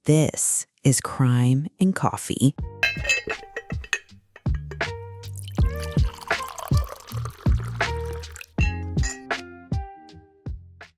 This is Crime and Coffee.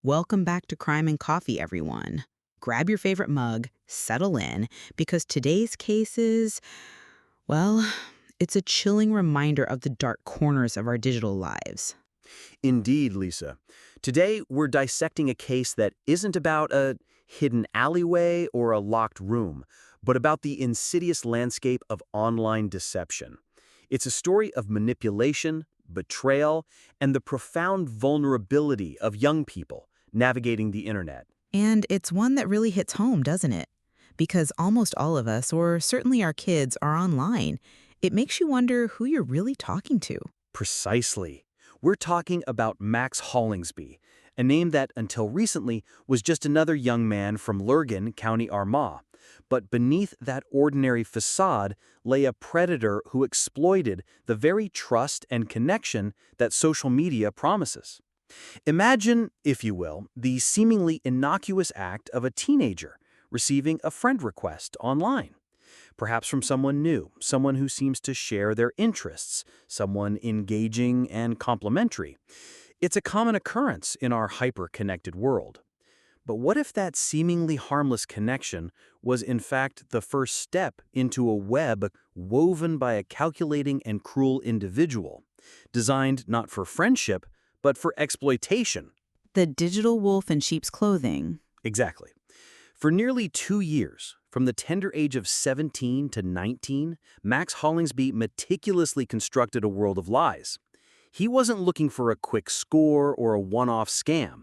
Welcome back to Crime and Coffee, everyone. Grab your favorite mug, settle in, because today's case is, well, it's a chilling reminder of the dark corners of our digital lives. Indeed, Lisa. Today, we're dissecting a case that isn't about a hidden alleyway or a locked room, but about the insidious landscape of online deception. It's a story of manipulation, betrayal, and the profound vulnerability of young people navigating the internet. And it's one that really hits home, doesn't it? Because almost all of us, or certainly our kids, are online. It makes you wonder who you're really talking to. Precisely. We're talking about Max Hollingsbee, a name that, until recently, was just another young man from Lurgan, County Armagh. But beneath that ordinary facade lay a predator who exploited the very trust and connection that social media promises. Imagine, if you will, the seemingly innocuous act of a teenager receiving a friend request online. Perhaps from someone new, someone who seems to share their interests, someone engaging and complimentary. It's a common occurrence in our hyper-connected world. But what if that seemingly harmless connection was in fact the first step into a web woven by a calculating and cruel individual, designed not for friendship, but for exploitation? The digital wolf in sheep's clothing. Exactly. For nearly 2 years, from the tender age of 17 to 19, Max Hollingsbee meticulously constructed a world of lies. He wasn't looking for a quick score or a one-off scam.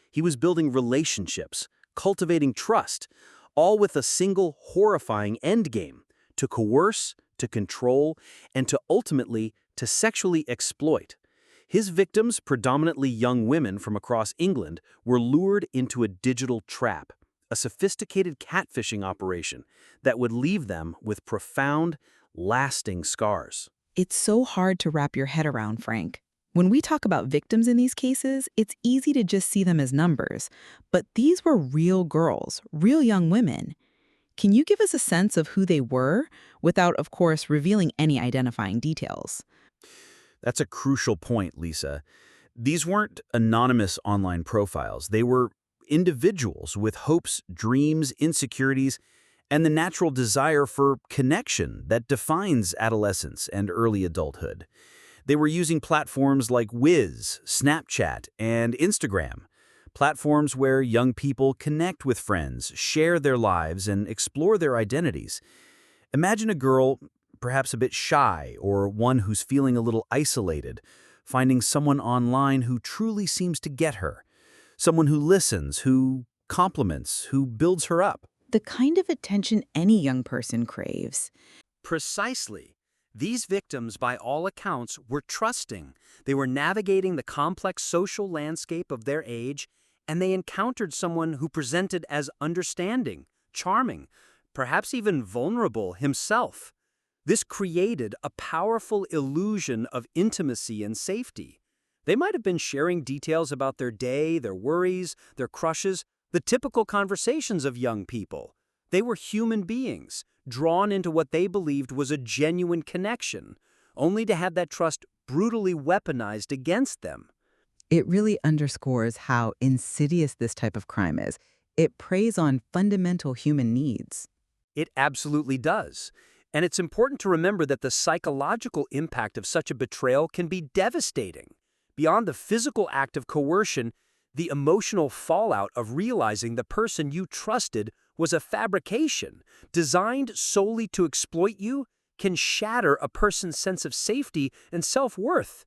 He was building relationships, cultivating trust, all with a single horrifying endgame: to coerce, to control, and to ultimately to sexually exploit. His victims, predominantly young women from across England, were lured into a digital trap, a sophisticated catfishing operation that would leave them with profound, lasting scars. It's so hard to wrap your head around, Frank. When we talk about victims in these cases, it's easy to just see them as numbers. But these were real girls, real young women. Can you give us a sense of who they were, without, of course, revealing any identifying details? That's a crucial point, Lisa. These weren't anonymous online profiles. They were individuals with hopes, dreams, insecurities, and the natural desire for connection that defines adolescence and early adulthood. They were using platforms like Wiz, Snapchat, and Instagram, platforms where young people connect with friends, share their lives, and explore their identities. Imagine a girl, perhaps a bit shy, or one who's feeling a little isolated, finding someone online who truly seems to get her, someone who listens, who compliments, who builds her up. The kind of attention any young person craves. Precisely. These victims, by all accounts, were trusting. They were navigating the complex social landscape of their age, and they encountered someone who presented as understanding, charming, perhaps even vulnerable himself. This created a powerful illusion of intimacy and safety. They might have been sharing details about their day, their worries, their crushes, the typical conversations of young people. They were human beings, drawn into what they believed was a genuine connection, only to have that trust brutally weaponized against them. It really underscores how insidious this type of crime is. It preys on fundamental human needs. It absolutely does. And it's important to remember that the psychological impact of such a betrayal can be devastating. Beyond the physical act of coercion, the emotional fallout of realizing the person you trusted was a fabrication designed solely to exploit you can shatter a person's sense of safety and self-worth.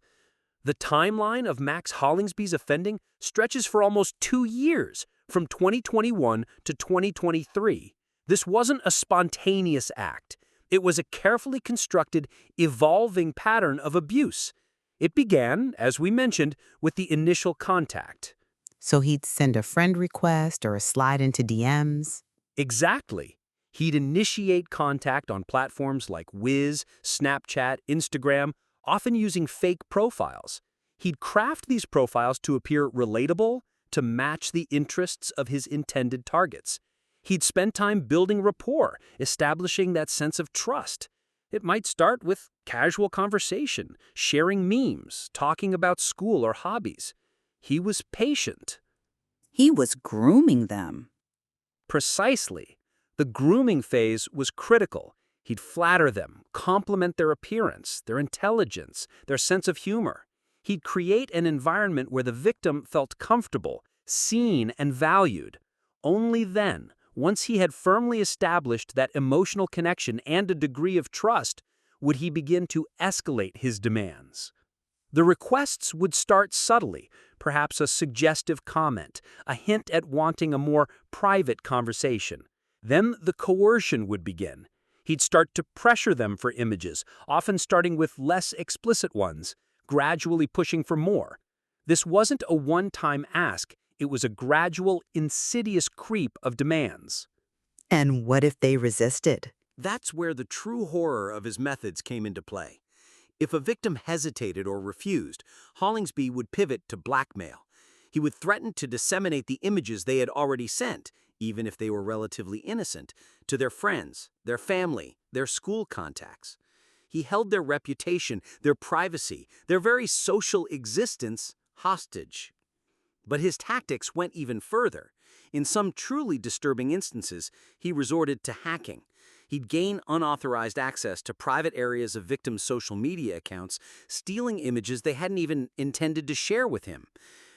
The timeline of Max Hollingsbee's offending stretches for almost 2 years, from 2021 to 2023. This wasn't a spontaneous act. It was a carefully constructed, evolving pattern of abuse. It began, as we mentioned, with the initial contact. So he'd send a friend request or slide into DMs. Exactly. He'd initiate contact on platforms like Wiz, Snapchat, Instagram, often using fake profiles. He'd craft these profiles to appear relatable, to match the interests of his intended targets. He'd spend time building rapport, establishing that sense of trust. It might start with casual conversation, sharing memes, talking about school or hobbies. He was patient. He was grooming them. Precisely. The grooming phase was critical. He'd flatter them, compliment their appearance, their intelligence, their sense of humor. He'd create an environment where the victim felt comfortable, seen, and valued. Only then, once he had firmly established that emotional connection and a degree of trust, would he begin to escalate his demands. The requests would start subtly, perhaps a suggestive comment, a hint at wanting a more private conversation. Then the coercion would begin. He'd start to pressure them for images, often starting with less explicit ones, gradually pushing for more. This wasn't a one-time ask, it was a gradual, insidious creep of demands. And what if they resisted? That's where the true horror of his methods came into play. If a victim hesitated or refused, Hollingsbee would pivot to blackmail. He would threaten to disseminate the images they had already sent, even if they were relatively innocent, to their friends, their family, their school contacts. He held their reputation, their privacy, their very social existence hostage. But his tactics went even further. In some truly disturbing instances, he resorted to hacking. He'd gain unauthorized access to private areas of victims' social media accounts, stealing images they hadn't even intended to share with him.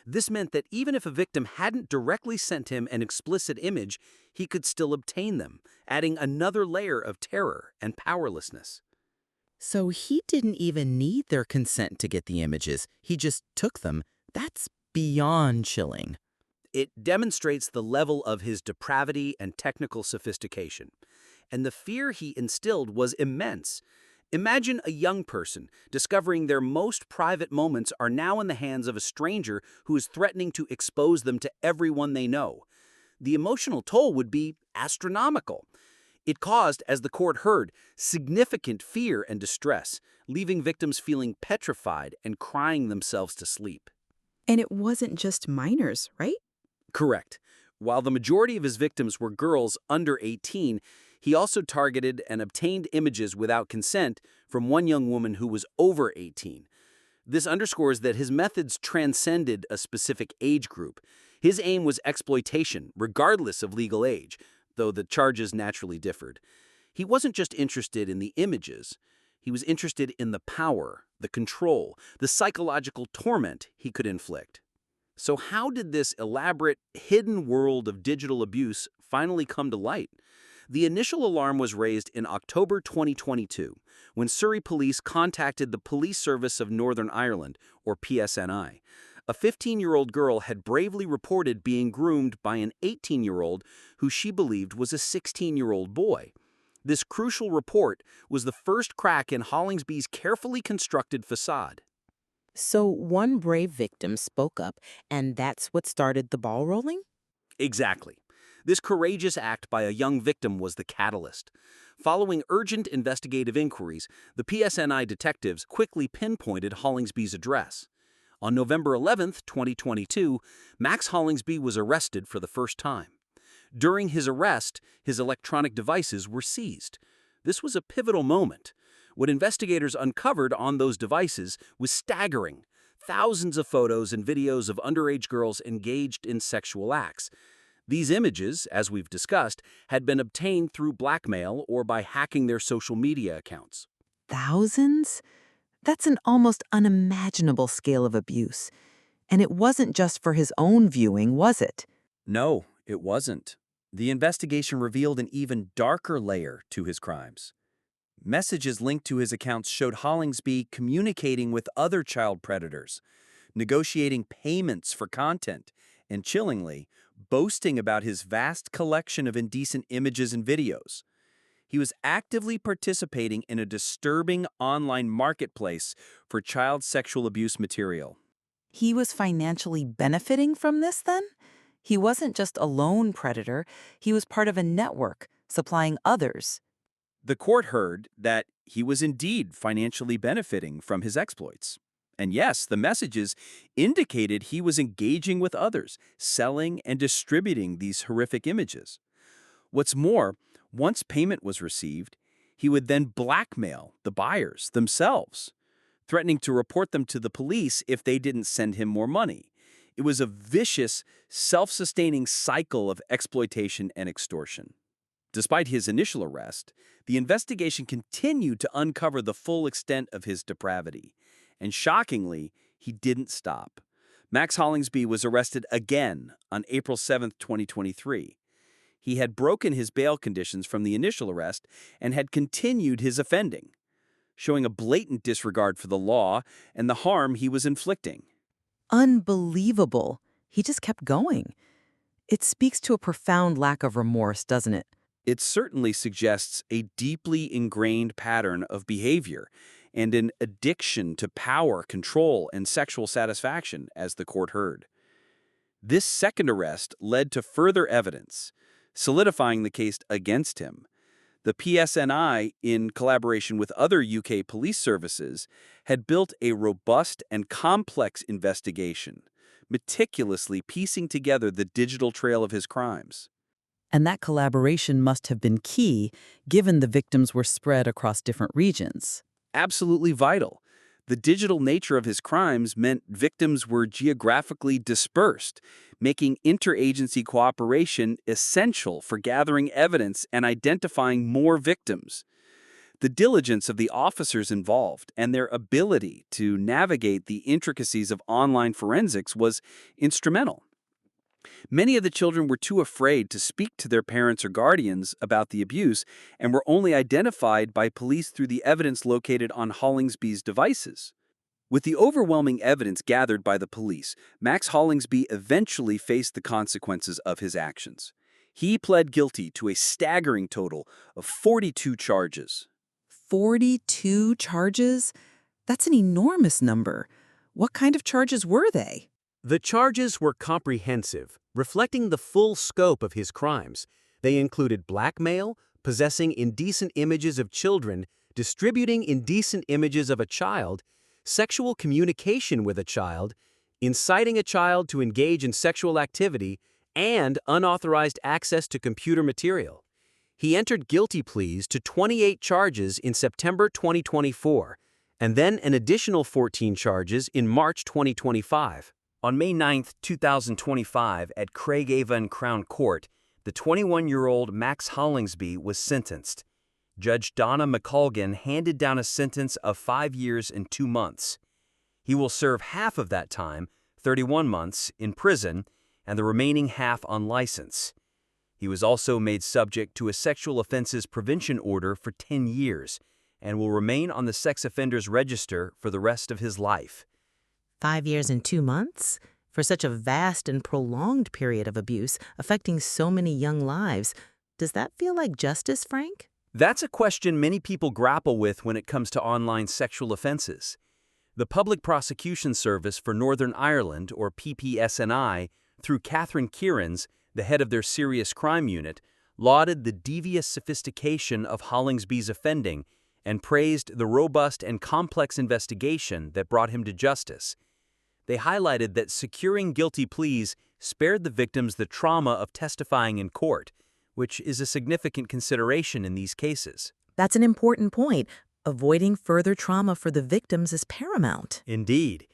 This meant that even if a victim hadn't directly sent him an explicit image, he could still obtain them, adding another layer of terror and powerlessness. So he didn't even need their consent to get the images. He just took them. That's beyond chilling. It demonstrates the level of his depravity and technical sophistication. And the fear he instilled was immense. Imagine a young person discovering their most private moments are now in the hands of a stranger who is threatening to expose them to everyone they know. The emotional toll would be astronomical. It caused, as the court heard, significant fear and distress, leaving victims feeling petrified and crying themselves to sleep. And it wasn't just minors, right? Correct. While the majority of his victims were girls under 18, he also targeted and obtained images without consent from one young woman who was over 18. This underscores that his methods transcended a specific age group. His aim was exploitation, regardless of legal age, though the charges naturally differed. He wasn't just interested in the images. He was interested in the power, the control, the psychological torment he could inflict. So how did this elaborate, hidden world of digital abuse finally come to light? The initial alarm was raised in October 2022, when Surrey police contacted the Police Service of Northern Ireland, or PSNI. A 15-year-old girl had bravely reported being groomed by an 18-year-old who she believed was a 16-year-old boy. This crucial report was the first crack in Hollingsbee's carefully constructed facade. So one brave victim spoke up, and that's what started the ball rolling? Exactly. This courageous act by a young victim was the catalyst. Following urgent investigative inquiries, the PSNI detectives quickly pinpointed Hollingsbee's address. On November 11, 2022, Max Hollingsbee was arrested for the first time. During his arrest, his electronic devices were seized. This was a pivotal moment. What investigators uncovered on those devices was staggering. Thousands of photos and videos of underage girls engaged in sexual acts. These images, as we've discussed, had been obtained through blackmail or by hacking their social media accounts. Thousands? That's an almost unimaginable scale of abuse. And it wasn't just for his own viewing, was it? No, it wasn't. The investigation revealed an even darker layer to his crimes. Messages linked to his accounts showed Hollingsbee communicating with other child predators, negotiating payments for content, and chillingly, boasting about his vast collection of indecent images and videos. He was actively participating in a disturbing online marketplace for child sexual abuse material. He was financially benefiting from this then? He wasn't just a lone predator, he was part of a network, supplying others. The court heard that he was indeed financially benefiting from his exploits. And yes, the messages indicated he was engaging with others, selling and distributing these horrific images. What's more, once payment was received, he would then blackmail the buyers themselves, threatening to report them to the police if they didn't send him more money. It was a vicious, self-sustaining cycle of exploitation and extortion. Despite his initial arrest, the investigation continued to uncover the full extent of his depravity. And shockingly, he didn't stop. Max Hollingsbee was arrested again on April 7, 2023. He had broken his bail conditions from the initial arrest and had continued his offending, showing a blatant disregard for the law and the harm he was inflicting. Unbelievable. He just kept going. It speaks to a profound lack of remorse, doesn't it? It certainly suggests a deeply ingrained pattern of behavior and an addiction to power, control, and sexual satisfaction, as the court heard. This second arrest led to further evidence, solidifying the case against him. The PSNI, in collaboration with other UK police services, had built a robust and complex investigation, meticulously piecing together the digital trail of his crimes. And that collaboration must have been key, given the victims were spread across different regions. Absolutely vital. The digital nature of his crimes meant victims were geographically dispersed, making interagency cooperation essential for gathering evidence and identifying more victims. The diligence of the officers involved and their ability to navigate the intricacies of online forensics was instrumental. Many of the children were too afraid to speak to their parents or guardians about the abuse and were only identified by police through the evidence located on Hollingsbee's devices. With the overwhelming evidence gathered by the police, Max Hollingsbee eventually faced the consequences of his actions. He pled guilty to a staggering total of 42 charges. 42 charges? That's an enormous number. What kind of charges were they? The charges were comprehensive, reflecting the full scope of his crimes. They included blackmail, possessing indecent images of children, distributing indecent images of a child, sexual communication with a child, inciting a child to engage in sexual activity, and unauthorized access to computer material. He entered guilty pleas to 28 charges in September 2024, and then an additional 14 charges in March 2025. On May 9, 2025, at Craigavon Crown Court, the 21-year-old Max Hollingsbee was sentenced. Judge Donna McColgan handed down a sentence of 5 years and 2 months. He will serve half of that time, 31 months, in prison, and the remaining half on license. He was also made subject to a sexual offenses prevention order for 10 years and will remain on the sex offenders register for the rest of his life. 5 years and 2 months? For such a vast and prolonged period of abuse affecting so many young lives, does that feel like justice, Frank? That's a question many people grapple with when it comes to online sexual offenses. The Public Prosecution Service for Northern Ireland, or PPSNI, through Catherine Kierans, the head of their serious crime unit, lauded the devious sophistication of Hollingsbee's offending and praised the robust and complex investigation that brought him to justice. They highlighted that securing guilty pleas spared the victims the trauma of testifying in court, which is a significant consideration in these cases. That's an important point. Avoiding further trauma for the victims is paramount. Indeed.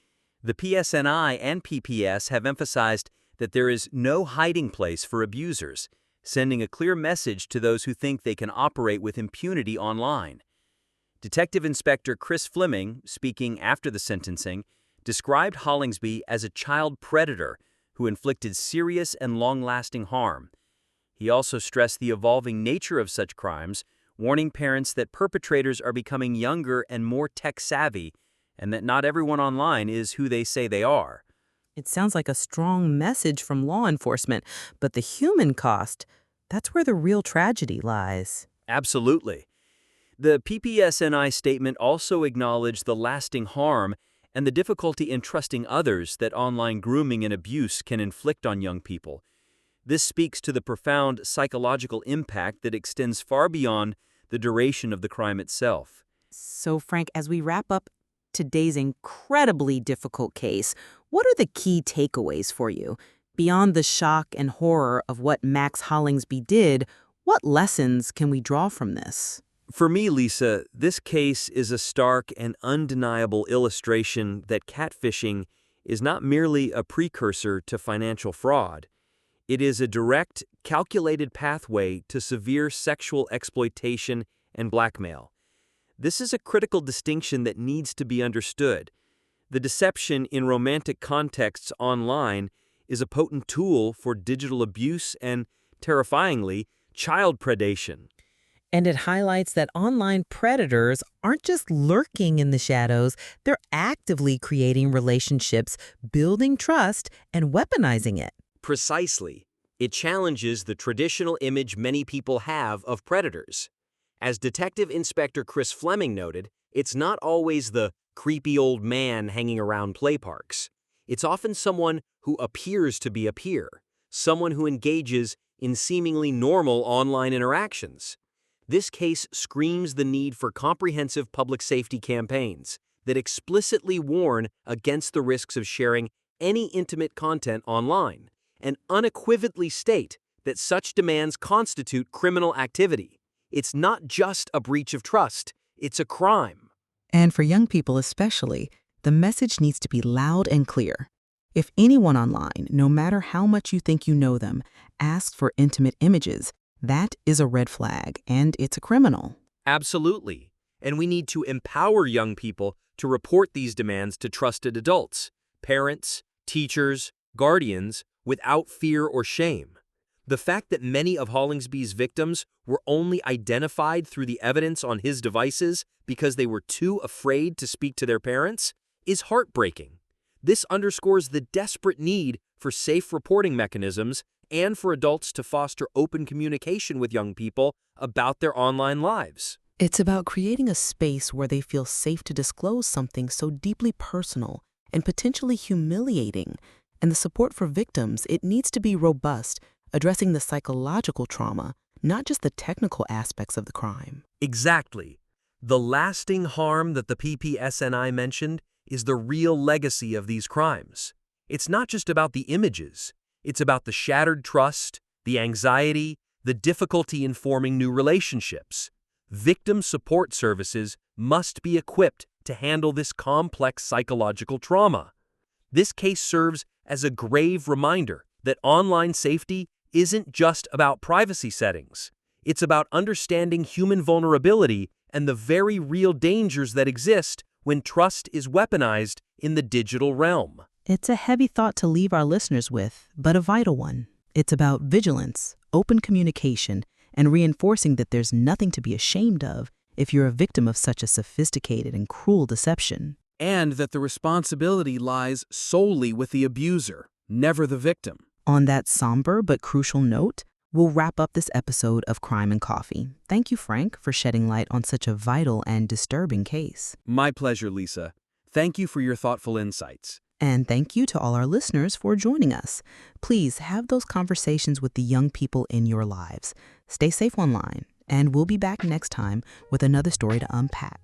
The PSNI and PPS have emphasized that there is no hiding place for abusers, sending a clear message to those who think they can operate with impunity online. Detective Inspector Chris Fleming, speaking after the sentencing, described Hollingsbee as a child predator who inflicted serious and long-lasting harm. He also stressed the evolving nature of such crimes, warning parents that perpetrators are becoming younger and more tech-savvy, and that not everyone online is who they say they are. It sounds like a strong message from law enforcement, but the human cost, that's where the real tragedy lies. Absolutely. The PPSNI statement also acknowledged the lasting harm and the difficulty in trusting others that online grooming and abuse can inflict on young people. This speaks to the profound psychological impact that extends far beyond the duration of the crime itself. So, Frank, as we wrap up today's incredibly difficult case, what are the key takeaways for you? Beyond the shock and horror of what Max Hollingsbee did, What lessons can we draw from this? For me, Lisa, this case is a stark and undeniable illustration that catfishing is not merely a precursor to financial fraud. It is a direct, calculated pathway to severe sexual exploitation and blackmail. This is a critical distinction that needs to be understood. The deception in romantic contexts online is a potent tool for digital abuse and, terrifyingly, child predation. And it highlights that online predators aren't just lurking in the shadows, they're actively creating relationships, building trust, and weaponizing it. Precisely. It challenges the traditional image many people have of predators. As Detective Inspector Chris Fleming noted, it's not always the creepy old man hanging around play parks. It's often someone who appears to be a peer, someone who engages in seemingly normal online interactions. This case screams the need for comprehensive public safety campaigns that explicitly warn against the risks of sharing any intimate content online and unequivocally state that such demands constitute criminal activity. It's not just a breach of trust, it's a crime. And for young people especially, the message needs to be loud and clear. If anyone online, no matter how much you think you know them, asks for intimate images, that is a red flag, and it's a criminal. Absolutely. And we need to empower young people to report these demands to trusted adults, parents, teachers, guardians, without fear or shame. The fact that many of Hollingsbee's victims were only identified through the evidence on his devices because they were too afraid to speak to their parents is heartbreaking. This underscores the desperate need for safe reporting mechanisms and for adults to foster open communication with young people about their online lives. It's about creating a space where they feel safe to disclose something so deeply personal and potentially humiliating. And the support for victims, it needs to be robust, addressing the psychological trauma, not just the technical aspects of the crime. Exactly. The lasting harm that the PPSNI mentioned is the real legacy of these crimes. It's not just about the images. It's about the shattered trust, the anxiety, the difficulty in forming new relationships. Victim support services must be equipped to handle this complex psychological trauma. This case serves as a grave reminder that online safety isn't just about privacy settings. It's about understanding human vulnerability and the very real dangers that exist when trust is weaponized in the digital realm. It's a heavy thought to leave our listeners with, but a vital one. It's about vigilance, open communication, and reinforcing that there's nothing to be ashamed of if you're a victim of such a sophisticated and cruel deception. And that the responsibility lies solely with the abuser, never the victim. On that somber but crucial note, we'll wrap up this episode of Crime and Coffee. Thank you, Frank, for shedding light on such a vital and disturbing case. My pleasure, Lisa. Thank you for your thoughtful insights. And thank you to all our listeners for joining us. Please have those conversations with the young people in your lives. Stay safe online, and we'll be back next time with another story to unpack.